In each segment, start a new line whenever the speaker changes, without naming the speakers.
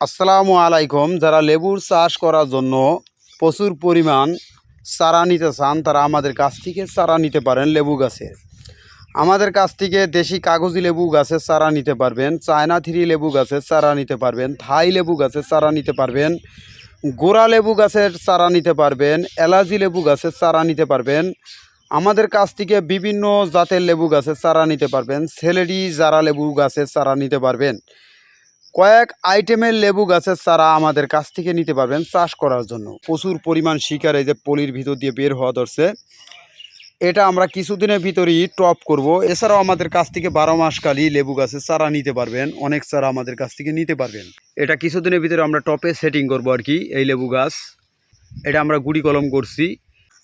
আসসালামু আলাইকুম। যারা লেবুর চাষ করার জন্য প্রচুর পরিমাণ চারা নিতে চান তারা আমাদের কাছ থেকে চারা নিতে পারেন। লেবু গাছের আমাদের কাছ থেকে দেশি কাগজি লেবু গাছের চারা নিতে পারবেন, চায়না থ্রি লেবু গাছের চারা নিতে পারবেন, থাই লেবু গাছের চারা নিতে পারবেন, গোড়া লেবু গাছের চারা নিতে পারবেন, এলাচি লেবু গাছের চারা নিতে পারবেন। আমাদের কাছ থেকে বিভিন্ন জাতের লেবু গাছের চারা নিতে পারবেন, সেলেডি জারা লেবু গাছের চারা নিতে পারবেন। কয়েক আইটেমের লেবু গাছের চারা আমাদের কাছ থেকে নিতে পারবেন চাষ করার জন্য। প্রচুর পরিমাণ শিকার এই যে পলির ভিতর দিয়ে বের হওয়া ধরছে, এটা আমরা কিছুদিনের ভিতরেই টপ করব। এছাড়াও আমাদের কাছ থেকে 12 মাসকালী লেবু গাছের চারা নিতে পারবেন, অনেক চারা আমাদের কাছ থেকে নিতে পারবেন। এটা কিছুদিনের ভিতরে আমরা টপে সেটিং করব আর কি। এই লেবু গাছ এটা আমরা গুড়ি কলম করছি।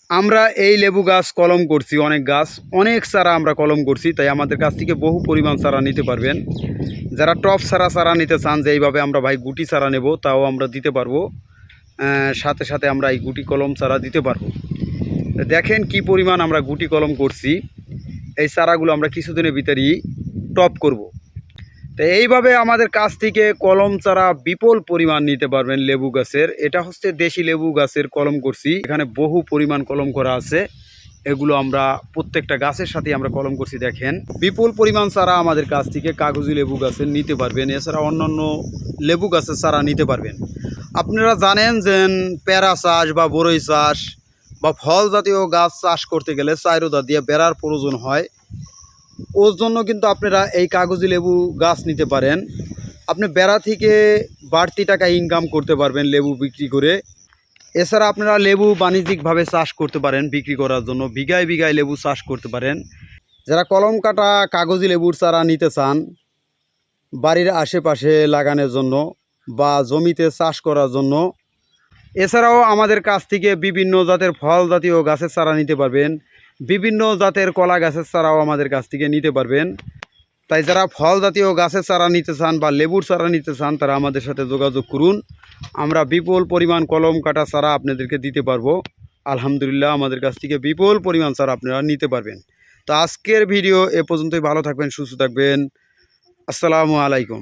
আমরা এই লেবু গাছ কলম করছি, অনেক চারা আমরা কলম করছি, তাই আমাদের কাছ থেকে বহু পরিমাণ চারা নিতে পারবেন। যারা টপ চারা নিতে চান যে এইভাবে আমরা ভাই গুটি চারা নেব, তাও আমরা দিতে পারবো। সাথে সাথে আমরা এই গুটি কলম চারা দিতে পারবো। দেখেন কি পরিমাণ আমরা গুটি কলম করছি। এই চারাগুলো আমরা কিছুদিনের ভিতরেই টপ করব। তো এইভাবে আমাদের কাছ থেকে কলম চারা বিপুল পরিমাণ নিতে পারবেন লেবু গাছের। এটা হচ্ছে দেশি লেবু গাছের কলম করছি, এখানে বহু পরিমাণ কলম করা আছে। এগুলো আমরা প্রত্যেকটা গাছের সাথে আমরা কলম করছি। দেখেন বিপুল পরিমাণ চারা আমাদের কাছ থেকে কাগজি লেবু গাছের নিতে পারবেন। এছাড়া অন্যান্য লেবু গাছের চারা নিতে পারবেন। আপনারা জানেন যে পেয়ারা চাষ বা বরই চাষ বা ফল জাতীয় গাছ চাষ করতে গেলে চাইরোদা দিয়ে বেড়ার প্রয়োজন হয়। ওর জন্য কিন্তু আপনারা এই কাগজি লেবু গাছ নিতে পারেন। আপনি বেড়া থেকে বাড়তি টাকা ইনকাম করতে পারবেন লেবু বিক্রি করে। এছাড়া আপনারা লেবু বাণিজ্যিকভাবে চাষ করতে পারেন, বিক্রি করার জন্য বিঘায় বিঘায় লেবু চাষ করতে পারেন। যারা কলম কাটা কাগজি লেবুর চারা নিতে চান বাড়ির আশেপাশে লাগানোর জন্য বা জমিতে চাষ করার জন্য, এছাড়াও আমাদের কাছ থেকে বিভিন্ন জাতের ফল জাতীয় গাছের চারা নিতে পারবেন। বিভিন্ন জাতের কলা গাছের চারাও আমাদের কাছ থেকে নিতে পারবেন। তাই যারা ফল জাতীয় গাছের চারা নিতে চান বা লেবুর চারা নিতে চান তারা আমাদের সাথে যোগাযোগ করুন। আমরা বিপুল পরিমাণ কলম কাটা চারা আপনাদেরকে দিতে পারবো। আলহামদুলিল্লাহ, আমাদের কাছ থেকে বিপুল পরিমাণ চারা আপনারা নিতে পারবেন। তো আজকের ভিডিও এ পর্যন্তই। ভালো থাকবেন, সুস্থ থাকবেন। আসসালামু আলাইকুম।